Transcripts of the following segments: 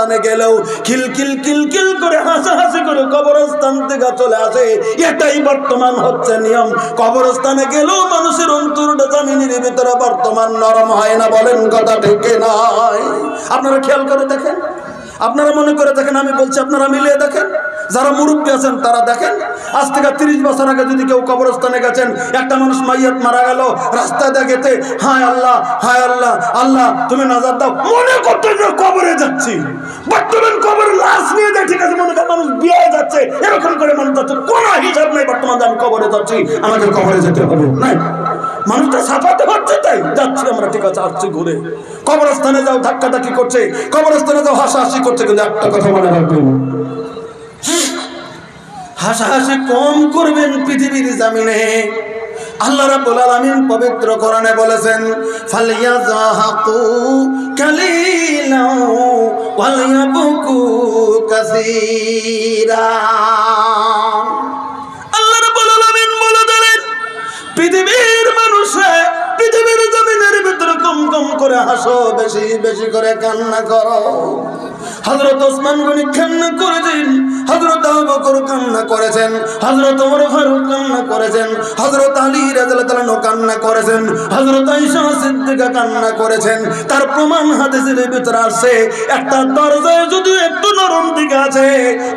কবরস্থানে গেলেও খিলখিল কিলকিল করে হাসাহাসি করে কবরস্থান থেকে চলে আসে। এটাই বর্তমান হচ্ছে নিয়ম। কবরস্থানে গেলেও মানুষের অন্তরটা জামিনের ভিতরে বর্তমান নরম হয় না। বলেন কথা ঠিক নয়? আপনারা খেয়াল করে দেখেন, আপনারা মনে করে দেখেন, আমি বলছি আপনারা মিলিয়ে দেখেন। যারা মুরব্বী আছেন তারা দেখেন, আজ থেকে 30 বছর আগে যদি কেউ কবরস্থানে গেছেন, একটা মানুষ মাইয়াত মারা গেল, রাস্তায় দেখেতে হায় আল্লাহ, হায় আল্লাহ, আল্লাহ তুমি নাজাত দাও, মনে করতে যে কবরে যাচ্ছি। বর্তমান কবর লাশ নিয়ে যায়, ঠিক আছে, মনে করেন মানুষ বিয়ে যাচ্ছে, এরকম করে মানুষ যাচ্ছে, কোনো হিসাব নেই বর্তমান আমি কবরে যাচ্ছি, আমাকে কবরে যেতে হবে নাই। মানুষটা ছাপাতে হচ্ছে, তাই যাচ্ছি আমরা, ঠিক আছে, আসছি ঘুরে। কবরস্থানে যাও ধাক্কাধাক্কি করছে, কবরস্থানে যাও হাসাহাসি করছে, কিন্তু একটা কথা মনে রাখবেন, হাসাহাসি কম করবেন পৃথিবীর জামিনে। আল্লাহ রাব্বুল আলামিন পবিত্র কোরআনে বলেছেন, ফালিয়াযাহাকু কালিলাও ওয়ালিয়াবকু কাসীরা। আল্লাহ রাব্বুল আলামিন বলে দিলেন, পৃথিবীর মানুষে পৃথিবীর জমিনের ভিতরে কম কম করে হাসো, বেশি বেশি করে কান্না করো। হযরত ওসমান গনি কান্না করেছেন, হযরত আবু বকর কান্না করেছেন, হযরত ওমর ফারুক কান্না করেছেন, হযরত আলী রাদিয়াল্লাহু তাআলা কান্না করেছেন, হযরত আয়েশা সিদ্দিকা কান্না করেছেন। তার প্রমাণ হাদিসের ভিতরে আছে, একটা দরজায় যদি একটু নরম দিকে আছে,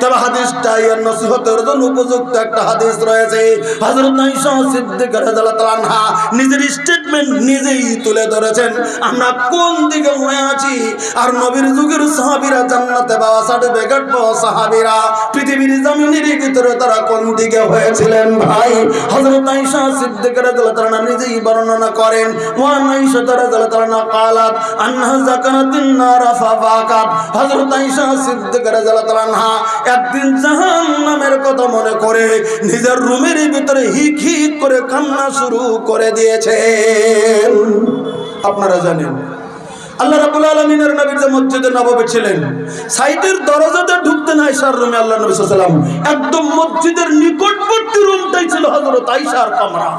তবে হাদিসটা এর নসিহতের জন্য উপযুক্ত একটা হাদিস রয়েছে। হযরত আয়েশা সিদ্দিকা রাদিয়াল্লাহু তাআলা আনহা নিজের স্টেটমেন্ট নিজেই তুলে ধরেছেন, আমরা কোন দিকে হয়ে আছি। আর নবীর যুগের সাহাবীরা জান্নাতে পাওয়া সার্টিফিকেট পাওয়া সাহাবীরা পৃথিবীর জমিনের ভিতরে তারা কোন দিকে হয়েছিলেন ভাই? হযরত আয়েশা সিদ্দিকা রাদিয়াল্লাহু তাআলা নিজেই বর্ণনা করেন, ওয়া আয়েশা রাদিয়াল্লাহু তাআলা قالت انها ذكرت النار فبكت। হযরত আয়েশা সিদ্দিকা রাদিয়াল্লাহু তাআলা একদিন জাহান্নামের কথা মনে করে নিজের রুমের ভিতরে হিক হিক করে কান্না শুরু করে দিয়েছেন। আপনারা জানেন আল্লাহ রাব্বুল আলামিনের নবীর যে মসজিদে নববী ছিলেন, সাইদের দরজাতে ঢুকতেন আয়েশার রুমে। আল্লাহ নবী সাল্লাল্লাহু আলাইহি ওয়াসাল্লাম একদম মসজিদের নিকটবর্তী রুমটাই ছিল হযরত আয়েশার কামরা,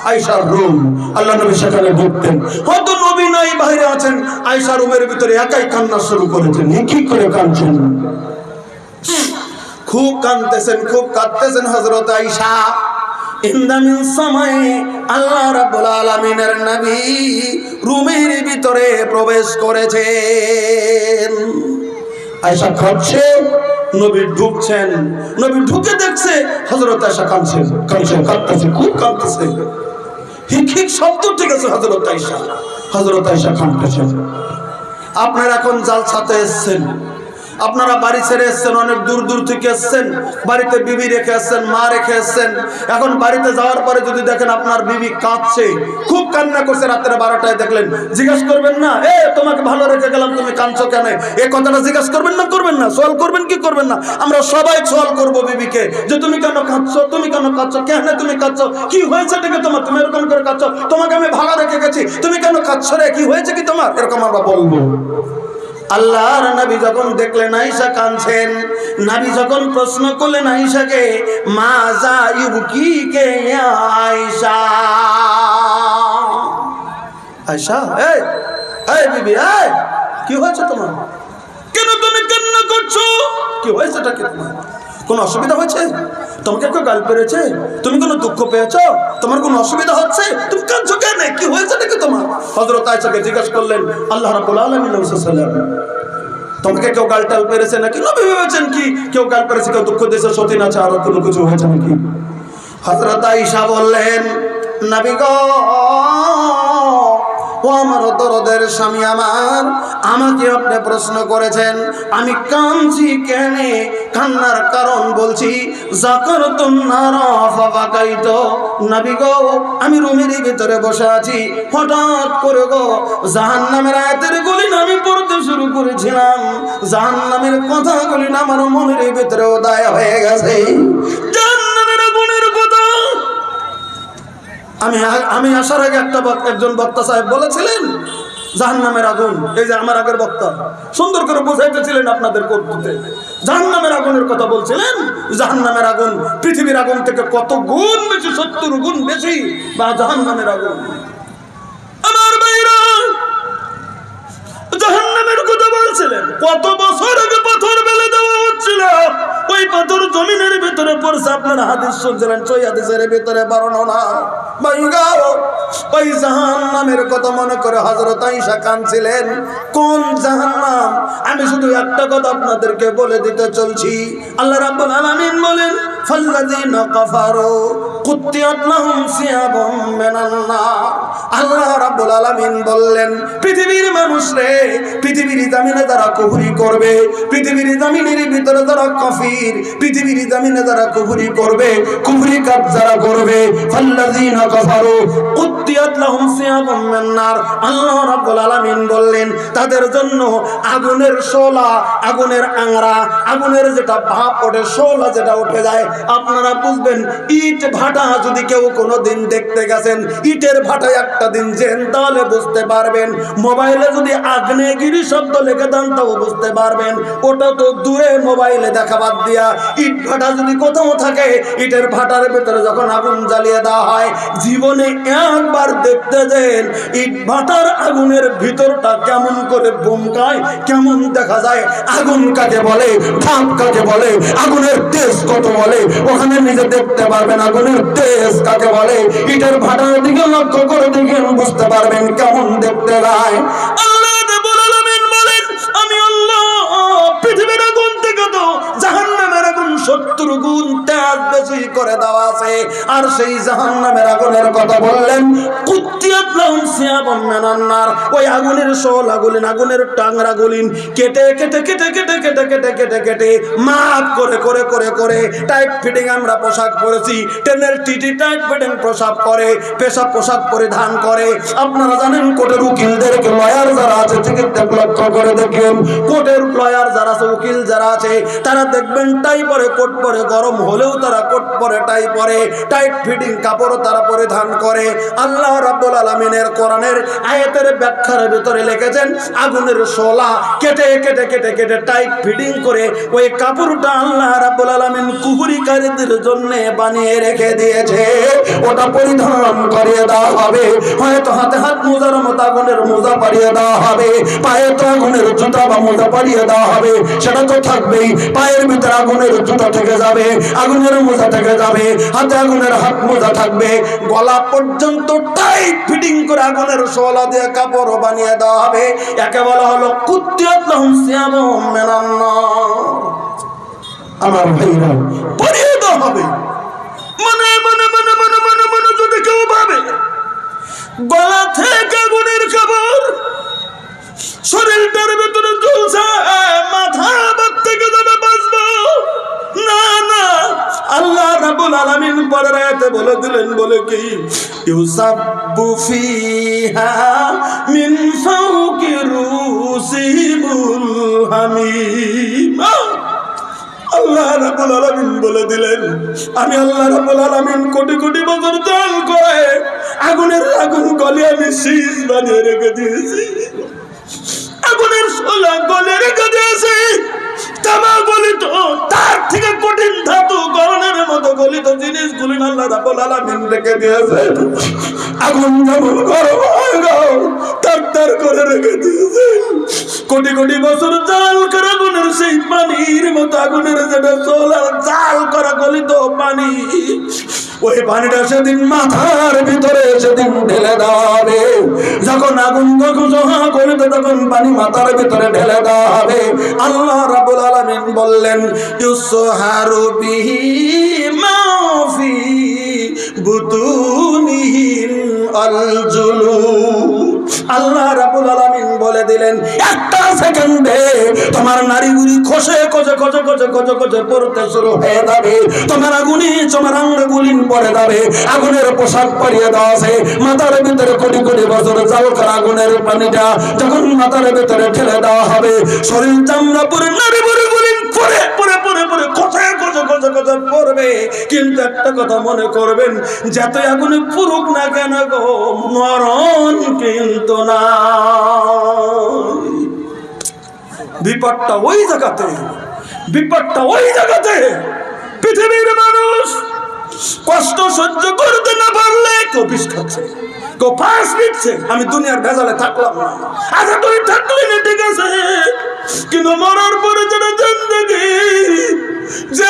আয়েশার রুম। আল্লাহ নবী সেখানে ঢুকতেন, হয়তো নবী নাই বাইরে আছেন, আয়েশা রুমের ভিতরে একাই কান্না শুরু করেছেন, কি করে কাঁদছেন, খুব কাঁদতেছেন, খুব কাঁদতেছেন হযরত আয়েশা। ইন্দামিন সময় আল্লাহ রাব্বুল আলামিনের নবী রুমের ভিতরে প্রবেশ করেছেন। আয়েশা কাঁদছে, নবী ঢুকছেন, নবী ঢুকে দেখছে হযরত আয়েশা কাঁদছেন, কাঁদতেছে, খুব কাঁদতেছে, হিক হিক শব্দ ঠিক আছে। হযরত আয়েশা কাঁদতেছেন। আপনারা এখন জালসাতে এসেছেন, আপনারা বাড়ি ছেড়ে এসছেন, অনেক দূর দূর থেকে এসছেন, বাড়িতে বিবি রেখে এসছেন, মা রেখে এসছেন। এখন বাড়িতে যাওয়ার পরে যদি দেখেন আপনার বিবি কাঁদছে, খুব কান্না করছে, রাত্রে 12টায় দেখলেন, জিজ্ঞেস করবেন না, তোমাকে ভালো রেখে গেলাম, তুমি কাঁদছো কেন? এই কথাটা জিজ্ঞেস করবেন না? করবেন না? সওয়াল করবেন কি করবেন না? আমরা সবাই সওয়াল করবো বিবিকে, যে তুমি কেন কাঁদছো, তুমি কেন কাঁদছো, কেন তুমি কাঁদছো, কি হয়েছে থেকে তোমার, তুমি এরকম করে কাঁদছো, তোমাকে আমি ভালো রেখে গেছি, তুমি কেন কাঁদছো রে, কি হয়েছে কি তোমার, এরকম আমরা বলবো। আল্লাহর নবী যখন দেখলেন আয়েশা কাঁদছেন, নবী যখন প্রশ্ন করলেন আয়েশাকে, মাজা ইউবকিকে ইয়া আয়েশা, আয়েশা এই বিবি, কি হয়েছে তোমার, কেন তুমি কান্না করছো, কি হয়েছে এটা, তোমার কোনো অসুবিধা হয়েছে, তোমাকে কেউ গাল পেরেছে, তুমি কোনো দুঃখ পেয়েছো, তোমার কোনো অসুবিধা হচ্ছে, তুমি কাঁদছো কেন, কি হয়েছে নাকি তোমার? হযরত আয়েশাকে জিজ্ঞাসা করলেন আল্লাহ রাব্বুল আলামিন তোমাকে কেউ গাল টাল পেরেছে নাকি? নবী ভেবেছেন কি কেউ গাল পেরেছে, কেউ দুঃখ দিয়েছে, সতীন আছে, আরো কোনো কিছু হয়েছে নাকি? হযরত আয়েশা বললেন, নবী গো, ও আমার দরদের স্বামী আমার, আমাকে আপনি প্রশ্ন করেছেন আমি কাঁদছি কেন, কান্নার কারণ বলছি, যাকারতুন নারা ফাবাকাইতু। নবী গো, আমি রুমের ভিতরে বসে আছি, হঠাৎ করে গো জাহান্নামের আয়াতের গুলি আমি পড়তে শুরু করেছিলাম, জাহান্নামের কথাগুলি আমার মনের ভিতরে উদয় হয়ে গেছে, জাহান্নামের আগুনের কথা। আমি আসার আগে একজন বক্তা সাহেব বলেছিলেন জাহান্নামের আগুন, এই যে আমার আগের বক্তা সুন্দর করে বুঝাইতেছিলেন আপনাদের কর্তৃত্বে, জাহান্নামের আগুনের কথা বলছিলেন, জাহান্নামের আগুন পৃথিবীর আগুন থেকে কত গুণ বেশি, 70 গুণ বেশি বা জাহান্নামের আগুন। আমার ভাইরা, জাহান্নামের কথা বলছিলেন কত বছর আগে ওই পাথর জমিনের ভিতরে পড়ছে। আপনারা হাদিস শুনছিলেন, সই হাদিসের ভিতরে বর্ণনা। ওই জাহান্নামের কথা মনে করে হযরত আয়েশা কাঁদছিলেন। কোন জাহান্নাম? আমি শুধু একটা কথা আপনাদেরকে বলে দিতে চলছি। আল্লাহ রাব্বুল আলামিন বলেন, ফাল্লাযীনা কাফারু কুত্তিয়াত লাহুম সিয়াবুম মিনান নার। আল্লাহ রাব্বুল আলামিন বললেন, পৃথিবীর মানুষ রে, পৃথিবীর জমিনে যারা কুফরি করবে, পৃথিবীর জমিনের ভিতরে যারা কাফির, পৃথিবীর জমিনে যারা কুফরি করবে, কুফরি কাজ যারা করবে, ফাল্লাযীনা কাফারু কুত্তিয়াত লাহুম সিয়াবুম মিনান নার। আল্লাহ রাব্বুল আলামিন বললেন, তাদের জন্য আগুনের শোলা, আগুনের আংরা, আগুনের যেটা ভাপ ওঠে, শোলা যেটা উঠে যায়। আপনারা বুঝবেন, ইট ভাটা যদি কেউ কোনোদিন দেখতে গেছেন, ইটের ভাটায় একটা দিন যেন, তাহলে বুঝতে পারবেন। মোবাইলে যদি আগ্নেয়গিরি শব্দ লিখে দেন তাও বুঝতে পারবেন। ওটা তো দূরে, মোবাইলে দেখা বাদ দিয়া, ইট ভাটা যদি কোথাও থাকে, ইটের ভাটার ভেতরে যখন আগুন জ্বালিয়ে দেওয়া হয়, জীবনে একবার দেখতে যেন ইট ভাটার আগুনের ভিতরটা কেমন করে বোমকায়, কেমন দেখা যায়। আগুন কাকে বলে, ভাপ কাকে বলে, আগুনের তেজ কত বলে, ওখানে নিজে দেখতে পারবেন আগুনের তেজ কাকে বলে। ইটের ভাটার দিকে লক্ষ্য করে দেখেন, বুঝতে পারবেন কেমন দেখতে যায়। আল্লাহ রাব্বুল আলামিন বলেন, আমি আল্লাহ পৃথিবীর আগুন থেকে তো জাহান্নামের আগুন 70 গুণ তেজ বেশি করে দেওয়া আছে। আর সেই জাহান্নামের আগুনের কথা বললেন, কুত্তিয়াত লাহুম সিয়াবুম মিনান নার। ওই আগুনের শোলা গুলিন, আগুনের টাংরা গুলিন কেটে কেটে কেটে কেটে কেটে কেটে কেটে কেটে মাপ করে করে করে করে টাইট ফিটিং আমরা পোশাক পরেছি, ট্রেনের টিটি টাইট ফিটিং পোশাক করে, পেশাব পোশাক পরিধান করে। আপনারা জানেন কোর্টের উকিলদেরকে, লয়ার যারা আছে, চিকিৎসক লক্ষ্য করে দেখেন, কোর্টের লয়ার যারা আছে, উকিল যারা আছে, তারা দেখবেন টাই পরে, কোট পরে, গরম হলেও তারা কোট পরে, টাই পরে, টাইট ফিটিং কাপড় তারা পরিধান করে। আল্লাহ রাব্বুল আলামিনের কোরআনের আয়াতের ব্যাখ্যার ভিতরে লিখেছেন, আগুনের শোলা কেটে কেটে কেটে কেটে টাইট ফিটিং করে ওই কাপড়টা আল্লাহ রাব্বুল আলামিন কুফরিকারীদের জন্য বানিয়ে রেখে দিয়েছে। ওটা পরিধান করিয়ে দেওয়া হবে। হয়তো হাতে হাত মোজার মতো আগুনের মোজা পাড়িয়ে দেওয়া হবে, পায়ে তো আগুনের জুতা বা মোজা পাড়িয়ে দেওয়া হবে, সেটা তো থাকবেই। পায়ের ভিতরে আগুনের জুতা থেকে যাবে, আগুনের মোজা থেকে যাবে, হাতে আগুনের হাত মোজা থাকবে, গলা পর্যন্ত টাইট ফিটিং করে আগুনের শোলা দিয়ে কাপড় বানিয়ে দেওয়া হবে। একে বলা হলো কুত্তিয়াত লাহুম সিয়াবুম মিনান নার। আমার ভাইরা, পরিয়ে দেওয়া হবে। মনে মনে মনে মনে মনে মনে যদি কেউ ভাবে গলা থেকে আগুনের কাপড়, শরীরটার ভিতরে জ্বলছে, মাথা বাদ থেকে যাবে, বাঁচবো না, না। আল্লাহ রাব্বুল আলামিন পরের আয়াতে বলে দিলেন, বলে কি, ইউসাব্বু ফিহা মিন ফাওকি রুসিহিমুল হামিম। আল্লাহ রাব্বুল আলামিন বলে দিলেন, আমি আল্লাহ রাব্বুল আলামিন কোটি কোটি বছর জাল করে আগুনের আগুন গলে আমি শীষ বানিয়ে রেখে দিয়েছি, আগুনের শোলা গলে রেখে দিয়েছি। তামা গলিত, তার থেকে কঠিন ধাতু গরনের মতো গলিত জিনিসগুলি আল্লাহ রাব্বুল আলামিন রেখে দিয়েছে। আগুন যেমন গরম হয় না, তার তার করে রেখে দিয়েছে। কোটি কোটি বছর জাল করা আগুনের সেই পানির মতো, আগুনের যেটা চলার জাল করা গলিত পানি, ওই পানিটা সেদিন মাথার ভিতরে সেদিন ঢেলে দেওয়া হবে। যখন আগুন জহা গলিত, তখন পানি মাথার ভিতরে ঢেলে দেওয়া হবে। আল্লাহ রাব্বুল আলামিন বললেন, ইউসহারু বিহি মা ফি বুতুনিহিম আল জুলুদ। আল্লাহ রাব্বুল আলামিন বলে দিলেন, একটা সেকেন্ডে তোমার নারীগুলি খসে খসে খসে খসে খসে খসে পড়তে শুরু হয়ে যাবে, তোমার আগুনি তোমার আঙ্গুলি পড়ে যাবে। আগুনের পোশাক পরিয়ে দেওয়া আছে, মাথার ভিতরে কোটি কোটি বছর জাল করা আগুনের পানিটা যখন মাথার ভিতরে ঠেলে দেওয়া হবে, শরীর চামড়া পুরে নারীগুলি পরে পরে পরে পরে খসে খসে খসে খসে পড়বে। কিন্তু একটা কথা মনে করবেন, যতই আগুনে পুরুক না কেন গো, মরণ কিন্তু না। বিপদটা ওই জায়গাতে, বিপদটা ওই জায়গাতে। পৃথিবীর মানুষ কষ্ট সহ্য করতে না পারলে কেউ বিষ খাচ্ছে, কেউ ফাঁস দিচ্ছে। আমি দুনিয়ার ভেজালে থাকলাম না, আচ্ছা তুমি থাকলে না, ঠিক আছে, কিন্তু মরার পরে যেটা জিন্দেগি, যে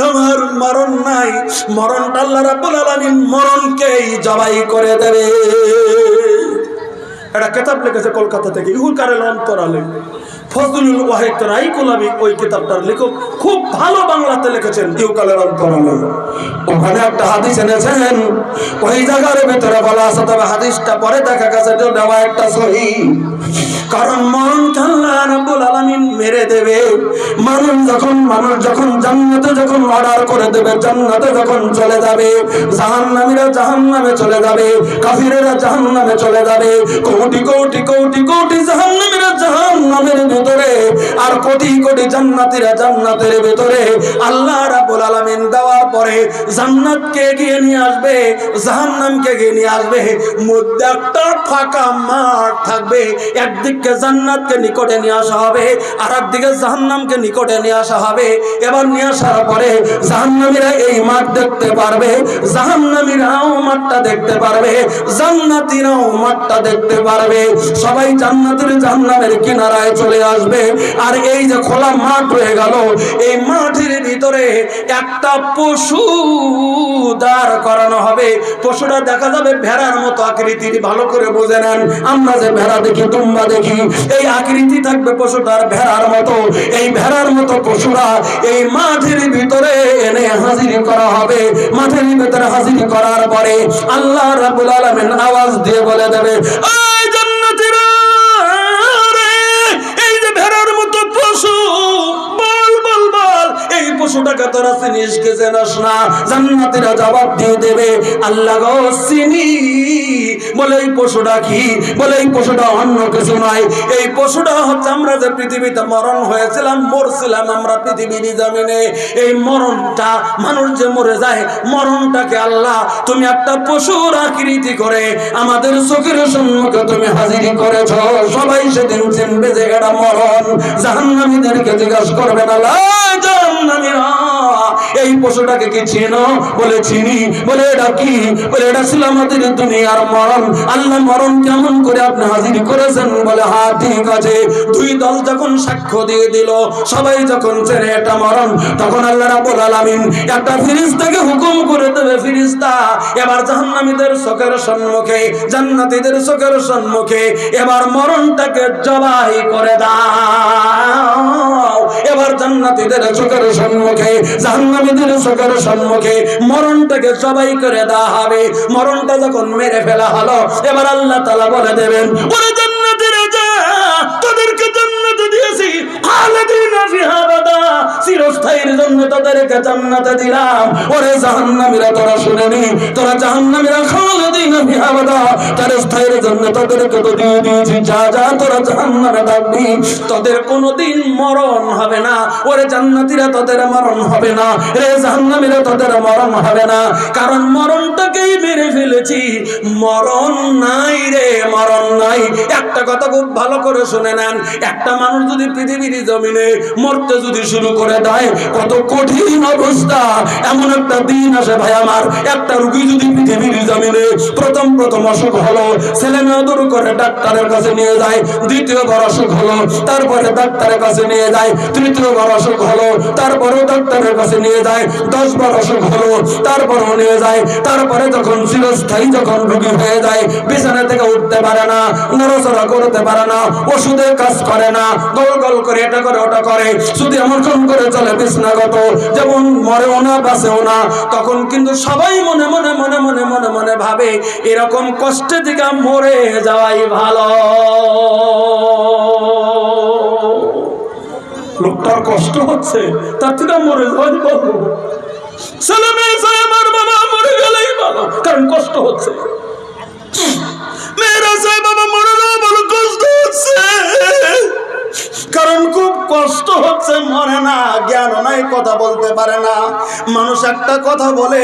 তোমার মরণ নাই, মরণটা আল্লাহ রাব্বুল আলামিন মরণকেই জবাই করে দেবে। একটা কিতাব লিখেছে কলকাতা থেকে ইহুল কারেল অন্তরালে ফজলুল ওয়াহিদ রাইকুলামি, ওই কিতাবটার লেখক খুব ভালো বাংলাতে লিখেছেন ইউকালের অন্তরালে। ওখানে একটা হাদিস এনেছেন, ওই জায়গার ভিতরে বলা আছে, তবে হাদিসটা পরে দেখা গেছে যে দেওয়া একটা সহিহ। কারণ মরণকে আল্লাহ রাব্বুল আলামিন মেরে দেবে। মানুষ যখন জান্নাতে যখন অর্ডার করে দেবে, জান্নাতে যখন চলে যাবে, জাহান্নামীরা জাহান্নামে চলে যাবে, কাফিরেরা জাহান্নামে চলে যাবে, কোটি কোটি কোটি কোটি জাহান্নামীরা জাহান্নামের ভিতরে, আর কোটি কোটি জান্নাতীরা জান্নাতের ভিতরে। আল্লাহ রাব্বুল আলামিন দেওয়ার পরে জান্নাতকে এগিয়ে নিয়ে আসবে, জাহান্নামকে এগিয়ে নিয়ে আসবে, মধ্যে একটা ফাঁকা মাঠ থাকবে। একদিকে জান্নাতকে নিকটে নিয়ে আসা হবে, আর একদিকে জাহান্নামকে নিকটে নিয়ে আসা হবে। এবার নিয়ে আসার পরে জাহান্নামীরা এই মাঠ দেখতে পারবে, জাহান্নামীরাও মাঠটা দেখতে পারবে, জান্নাতীরাও মাঠটা দেখতে পারবে। সবাই জান্নাতের জাহান্নামের কিনারায় চলে আসবে। আর এই যে খোলা মাঠ রয়ে গেল, এই মাঠের ভিতরে একটা পশু দাঁড় করানো হবে। পশুটা দেখা যাবে ভেড়ার মতো আকৃতির। ভালো করে বুঝে নেন, আমরা যে ভেড়া দেখি, দুম্বা দেখি, এই আকৃতি থাকবে পশুটার ভেড়ার মতো। এই ভেড়ার মতো পশুরা এই মাঠের ভিতরে এনে হাজির করা হবে। মাঠের ভিতরে হাজির করার পরে আল্লাহ রাব্বুল আলামিন আওয়াজ দিয়ে বলে দেবে, এই জান্নাতীরা, এই যে ভেড়ার মতো পশু, বল বল বল, এই পশুটাকে তোরা চিনিস কি জানাস না? জান্নাতীরা জবাব দিয়ে দেবে, আল্লাহ গো চিনি। বলে এই পশুটা কি? বলে এই পশুটা অন্য কিছু নয়, এই পশুটা হচ্ছে আমরা যে পৃথিবীতে মরণ হয়েছিলাম, মরছিলাম আমরা পৃথিবীর জমিনে। এই মরণটা, মানুষ যে মরে যায়, মরণটাকে আল্লাহ তুমি একটা পশুর আকৃতি করে আমাদের চোখের সম্মুখে তুমি হাজির করেছ। সবাই সেদিন চিনবে যে এটা মরণ। জাহান্নামীদেরকে জিজ্ঞাসা করবেন, আল্লাহ জাহান্নামীরা এই পশুটাকে কি চিনো? বলে চিনি। বলে এটা কি? বলে এটা ছিল আমাদের দুনিয়ার মরণ। আল্লাহ মরণ কেমন করে আপনি হাজির করেছেন? বলে হ্যাঁ ঠিক আছে। দুই দল যখন সাক্ষ্য দিয়ে দিল, সবাই যখন চেনে এটা মরণ, তখন আল্লাহ রাব্বুল আলামিন একটা ফেরেশতাকে হুকুম করে দেবে, ফেরেশতা এবার জাহান্নামীদের চোখের সম্মুখে, জান্নাতীদের চোখের সম্মুখে এবার মরণটাকে জবাই করে দাও। এবার জান্নাতীদের চোখের সম্মুখে, জাহান্নামীদের চোখের সম্মুখে মরণটাকে জবাই করে দেওয়া হবে। মরণটা যখন মেরে ফেলা হলো, এবার আল্লাহ তাআলা বলে দেবেন, ওরে জান্নাতীরা যা, তোদেরকে জান্নাতে দিয়েছি, খালিদিনা ফিহা আবাদা, চিরস্থায়ীর জন্য তোদেরকে জান্নাতে দিলাম। ওরে জাহান্নামীরা তোরা শুনে নি, তোরা জাহান্নামীরা খালিদিনা ফিহা আবাদা, চিরস্থায়ীর জন্য তোদেরকে তো দিয়ে দিয়েছি, যা যা তোরা জাহান্নামে থাকবি, তোদের কোনোদিন মরণ হবে না। ওরে জান্নাতীরা তোদের মরণ হবে না, রে জাহান্নামীরা তোদের মরণ হবে না, কারণ মরণটাকেই মেরে ফেলেছি। মরণ নাই রে, মরণ নাই। একটা কথা খুব ভালো করে শুনে নেন, একটা মানুষ যদি পৃথিবীর জমিনে মরতে যদি শুরু করে দেয়, কত কঠিন অবস্থা। এমন একটা দিন আসে ভাই আমার, একটা রোগী যদি পৃথিবীর জমিনে প্রথম অসুখ হলো, ছেলে মেয়ে দূর করে ডাক্তারের কাছে নিয়ে যায়, দ্বিতীয়বার অসুখ হলো, তারপরে ডাক্তারের কাছে নিয়ে যায়, তৃতীয়বার অসুখ হলো, তারপরেও ডাক্তারের কাছে নিয়ে যায়, 10 বার অসুখ হলো, তারপরেও নিয়ে যায়, তারপরে যখন চিরস্থায়ী যখন রোগী হয়ে যায়, বিছানা থেকে উঠতে পারে না, নড়াচড়া করতে পারে না, ওষুধে কাজ করে না, গোল গোল করে এটা করে ওটা করে, শুধু এমন করে চলে বিছনাগত, যেমন মরেও না বাঁচেও না, তখন কিন্তু সবাই মনে মনে মনে মনে মনে মনে ভাবে এরকম কষ্টে থেকে মরে যাওয়াই ভালো। লোকটার কষ্ট হচ্ছে, তার থেকে মরে যাওয়াই ভালো। ছেলে মেয়ে চায় আমার বাবা মরে গেলেই ভালো, কারণ কষ্ট হচ্ছে। মেয়েরা চায় বাবা মরে যাওয়া ভালো, কষ্ট হচ্ছে, কারণ খুব কষ্ট হচ্ছে। মরে না, জ্ঞান নাই, কথা বলতে পারে না। মানুষ একটা কথা বলে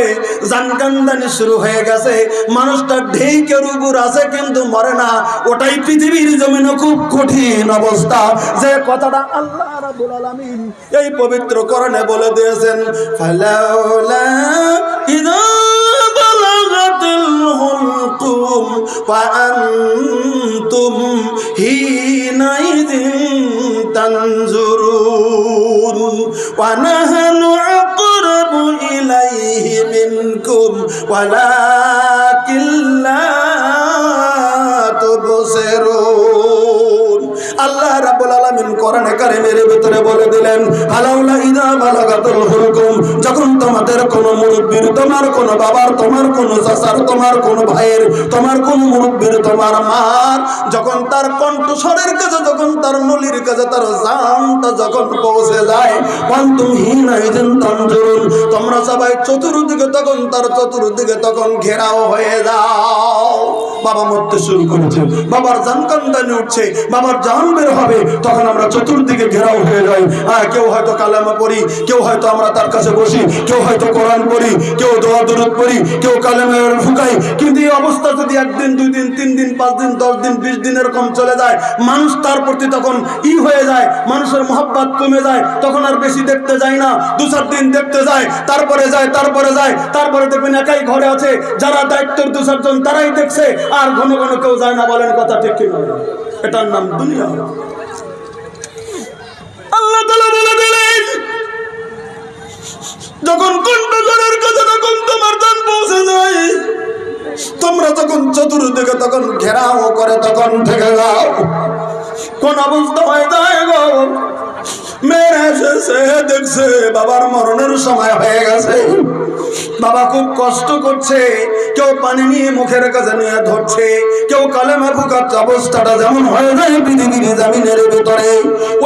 জানকান্দানি শুরু হয়ে গেছে, মানুষটা ঢেকের উপর আছে কিন্তু মরে না। ওটাই পৃথিবীর জমিনে খুব কঠিন অবস্থা। যে কথাটা আল্লাহ রাব্বুল আলামিন এই পবিত্র কোরআনে বলে দিয়েছেন, ফালাউলা ইযা বালাগাতিল হুলকুম ওয়া আনতুম হিনাইযিন তানজুরুন ওয়া নাহনু আকরাবু মিনকুম ওয়ালাকিন লা তুবসিরুন। আল্লাহ রাব্বুল আলামিন কোরআনে কারীমের ভিতরে বলে দিলেন, আলাউলা ইযা বালাগাতুল হুলকুম, যখন তোমাদের কোন মুরব্বির, তোমার কোন বাবার, তোমার কোন চাচার, তোমার কোন ভাইয়ের, তোমার কোন মুরব্বির, তোমার মার যখন তার কণ্ঠস্বরের কাছে, যখন তার নলির কাছে তার জানটা যখন পৌঁছে যায়, কুনতুম হিনা ইযিন তানজুরুন, তোমরা সবাই চতুর্দিকে তখন তার চতুর্দিকে তখন ঘেরাও হয়ে যাও। বাবা মরতে শুরু করেছে, বাবার জান কান্দানি উঠছে, বাবার জান বের হবে, তখন আমরা চতুর্দিকে ঘেরাও হয়ে যাই। কেউ হয়তো কালেমা পড়ি, কেউ হয়তো আমরা তার কাছে বসি, কেউ হয়তো কোরআন পড়ি, কেউ দোয়া দরুদ পড়ি, কেউ কালেমা ফুকাই। কিন্তু এই অবস্থা যদি 1 দিন 2 দিন 3 দিন 5 দিন 10 দিন 20 দিন এরকম চলে যায়, মানুষ তার প্রতি তখন হয়ে যায়, মানুষের মহব্বত কমে যায়, তখন আর বেশি দেখতে যায় না, 2-4 দিন দেখতে যায়, তারপরে যায়, তারপরে দেখবেন একাই ঘরে আছে, যারা দায়িত্বের 2-4 জন তারাই দেখছে, আর ঘন ঘন কেউ যায় না। বলেন কথা ঠিক কি না? এটার নাম দুনিয়া। আল্লাহ তাআলা বলে দিলেন, যখন কণ্ঠস্বরের কাছে তখন তোমার জান পৌঁছে যায়, তোমরা তখন চতুর্দিকে তখন ঘেরাও করে তখন থেকে যাও। কোন অবস্থা হয়ে যায় গো, মেয়েরা এসেছে, দেখছে বাবার মরণের সময় হয়ে গেছে, বাবা খুব কষ্ট করছে, কেউ পানি নিয়ে মুখের কাছে নিয়ে ধরছে, কেউ কালেমা ফুকাচ্ছে। অবস্থাটা যেমন হয়ে যায় পৃথিবীর জমিনের ভিতরে,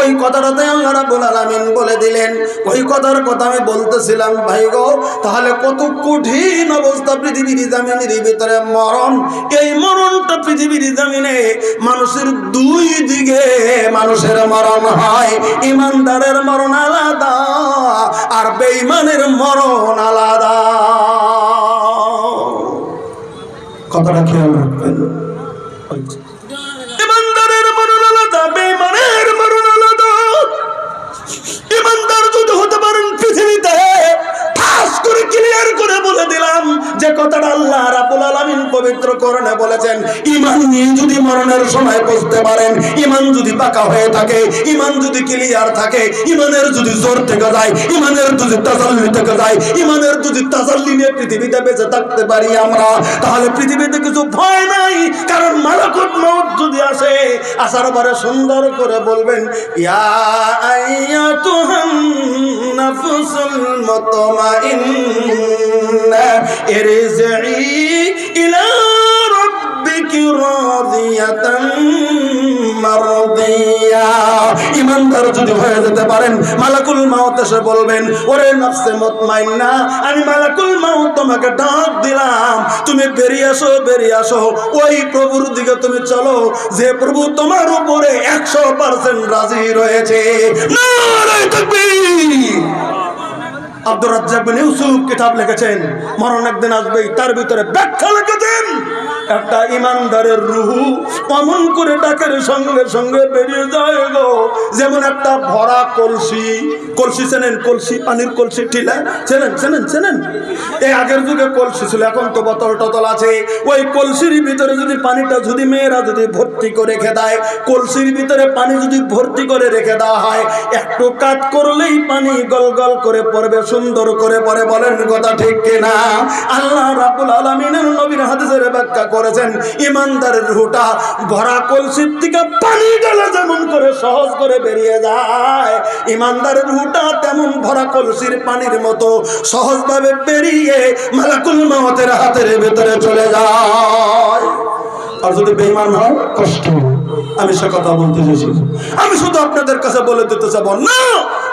ওই কথাটাতে আল্লাহ রাব্বুল আলামিন বলে দিলেন, ওই কথার কথা আমি বলতেছিলাম ভাই গো, তাহলে কত কঠিন অবস্থা পৃথিবীর জমিনের ভিতরে মরণ। এই মরণটা পৃথিবীর জমিনে মানুষের 2 দিকে মানুষের মরণ হয়। ইমানদারের মরণ আলাদা, আর বেঈমানের মরণ আলাদা। কথাটা খেয়াল রাখবেন। ইমানদারের মরণ আলাদা, বেঈমানের মরণ আলাদা। ইমানদার যদি হতে পারেন পৃথিবীতে, ঠাস করে ক্লিয়ার করে বলে দিলাম যে কথাটা আল্লাহ রাব্বুল আলামিন পবিত্র কোরআনে বলেছেন, ঈমান নিয়ে যদি মরণের সময় পৌঁছতে পারেন, ঈমান যদি পাকা হয়ে থাকে, ঈমান যদি ক্লিয়ার থাকে, ঈমানের যদি জোর থেকে যায়, ঈমানের যদি তাজাল্লি থেকে যায়, ঈমানের যদি তাজাল্লি নিয়ে পৃথিবীতে বেঁচে থাকতে পারি আমরা, তাহলে পৃথিবীতে কিছু ভয় নাই। কারণ মালাকুত মউত যদি আসে, আসার পরে সুন্দর করে বলবেন, ইয়া আইয়াতুহান নাফসুল মুতমাইন্না ইরজিই ইলা রাব্বিকি রাদিয়াতান মারদিয়া। ইমানদার যদি হয়ে যেতে পারেন, মালাকুল মাউত এসে বলবেন, ওরে নফসে মুতমাইন্না, আমি মালাকুল মাউত তোমাকে ডাক দিলাম, তুমি বেরিয়ে আসো, বেরিয়ে আসো, ওই প্রভুর দিকে তুমি চলো, যে প্রভু তোমার উপরে 100% রাজি রয়েছে। নারে তাকবীর। আব্দুর রাজ্জাক বিন ইউসুফ কিতাব লিখেছেন, মরণ একদিন আসবেই, তার ভিতরে ব্যাখ্যা লিখেছেন, একটা ইমানদারের রূহ অমন করে ডাকের সঙ্গে সঙ্গে বেরিয়ে যায় গো, যেমন একটা ভরা কলসি। কলসি চেনেন? কলসি, পানির কলসি, ঠিলা চেনেন? এই আগের যুগে কলসি ছিল, এখন তো বোতল টতল আছে। ওই কলসির ভিতরে যদি পানিটা যদি মেয়েরা যদি ভর্তি করে রেখে দেয়, কলসির ভিতরে পানি যদি ভর্তি করে রেখে দেওয়া হয়, একটু কাত করলেই পানি গল গল করে পড়বে, সুন্দর করে পড়ে। বলেন কথা ঠিক কিনা? আল্লাহ রাব্বুল আলামিনের নবীর হাদিসের ব্যাখ্যা করেছেন, ইমানদারের রূহটা ভরা কলসির থেকে পানি গেলে যেমন করে সহজ করে বেরিয়ে যায়, ইমানদারের রূহটা তেমন ভরা কলসির পানির মতো সহজভাবে বেরিয়ে মালাকুল মাউতের হাতের ভিতরে চলে যায়। আর যদি বেঈমান হয়, কষ্ট। আমি সে কথা বলতে চাইছি, আমি শুধু আপনাদের কাছে বলে দিতে চাবো না,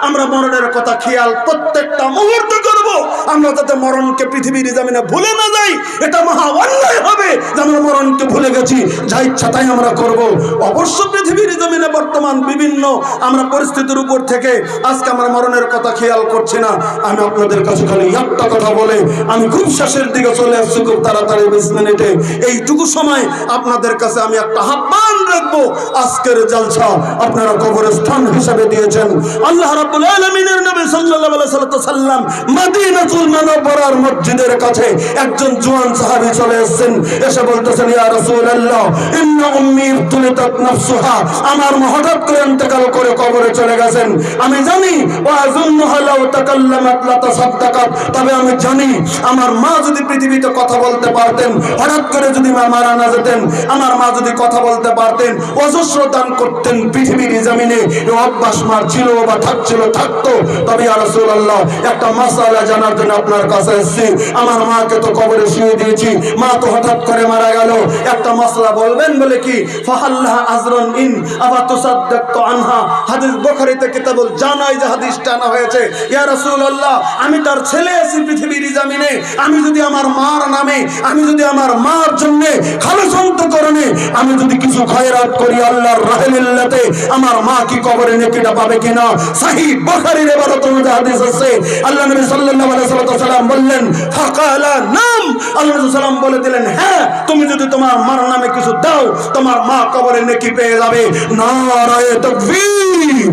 আমরা মরণের কথা খেয়াল প্রত্যেকটা মুহূর্তে করব, আমরা যাতে মরণকে পৃথিবীর জমিনে ভুলে না যাই। এটা মহা অন্যায় হবে যে আমরা মরণকে ভুলে গেছি, যা ইচ্ছা তাই আমরা করব। অবশ্য পৃথিবীর জমিনে বর্তমান বিভিন্ন আমরা পরিস্থিতির উপর থেকে আজকে আমরা মরণের কথা খেয়াল করছি না। আমি আপনাদের কাছে খালি একটা কথা বলে আমি খুব শেষের দিকে চলে আসছি, খুব তাড়াতাড়ি 20 মিনিটে। এইটুকু সময় আপনাদের কাছে আমি একটা আহ্বান রাখবো, আজকের জলসা আপনারা কবরস্থান হিসেবে দিয়েছেন। আল্লাহ রাব্বুল আলামিনের নবী সাল্লাল্লাহু আলাইহি ওয়াসাল্লাম মদিনাতুল মুসলমানও পড়ার মসজিদের কাছে একজন জওয়ান সাহাবী চলে এসেছেন, এসে বলতেছেন, ইয়া রাসূলুল্লাহ ইন্না উম্মি ইবতুলিতাত নাফসুহা, আমার মা হঠাৎ করে ইন্তেকাল করে কবরে চলে গেছেন। আমি জানি ওয়া আযুন্নুহা লাউ তাকাল্লামাত লা তাসাদ্দাকাত, তবে আমি জানি আমার মা যদি পৃথিবীতে কথা বলতে পারতেন, হঠাৎ করে যদি মা মারা না যেতেন, আমার মা যদি কথা বলতে পারতেন, অজস্র দান করতেন পৃথিবীর জমিনে। এই অভ্যাস মার ছিল বা থাকতো। তবে ইয়া রাসূলুল্লাহ একটা মাসআলা জানার জন্য আপনার কাছে এসেছি। আমার মাকে তো কবরে শুয়ে দিয়েছি, মা তো হঠাৎ করে মারা গেল, একটা মাসলা বলবেন বলে কি ফাহাল্লাহ আজরুন ইন আবা তুসাদ্দাকতু আনহা, হাদিস বুখারীতে কিতাবুল জানাইজ হাদিসটা আনা হয়েছে। ইয়া রাসূলুল্লাহ আমি তার ছেলে আছি পৃথিবীর জমিনে, আমি যদি আমার মার নামে, আমি যদি আমার মার জন্য খালেস অন্তঃকরণে আমি যদি কিছু খয়রাত করি আল্লাহর রাহমিল্লাতে, আমার মা কি কবরে নেকিটা পাবে কিনা? সহিহ বুখারীর ইবারত অনুযায়ী হাদিস আছে। আল্লাহ নবী সাল্লাল্লাহু আলাইহি ওয়াসাল্লাম বললেন ফাকালা নাম, আল্লাহ নবী সাল্লাম বলে দিলেন, হ্যাঁ তুমি যদি তোমার মার নামে কিছু দাও তোমার মা কবরে নেকি পেয়ে যাবে। নারায়ে তাকবীর।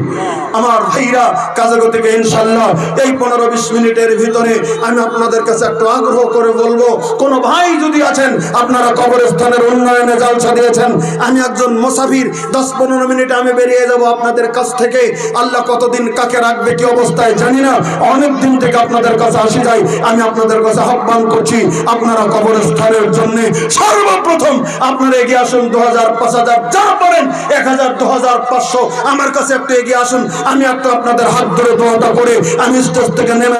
আমার ভাইরা কাজে গতিকে ইনশাআল্লাহ এই 15-20 মিনিটের ভিতরে আমি আপনাদের কাছে একটু আগ্রহ করে বলবো, কোন ভাই যদি আছেন আপনারা কবরস্থানের উন্নয়নে জালসা দিয়েছেন, আমি একজন মুসাফির, 10-15 মিনিটে আমি বেরিয়ে যাব আপনাদের কাছ থেকে। আল্লাহ কতদিন কাকে রাখবে কি অবস্থায় জানি না, অনেক দিন থেকে আপনাদের কাছে আসি যাই। আমি আপনাদের কাছে আহ্বান করছি আপনারা কবরস্থানের জন্য সর্বপ্রথম আপনারা এগিয়ে আসুন। 2000 5000 যা পারেন, 1000 2500 আমার কাছে একটু এগিয়ে আসুন। আমি একটু আপনাদের হাত ধরে দোয়াটা করে আমি স্টেজ থেকে নেমে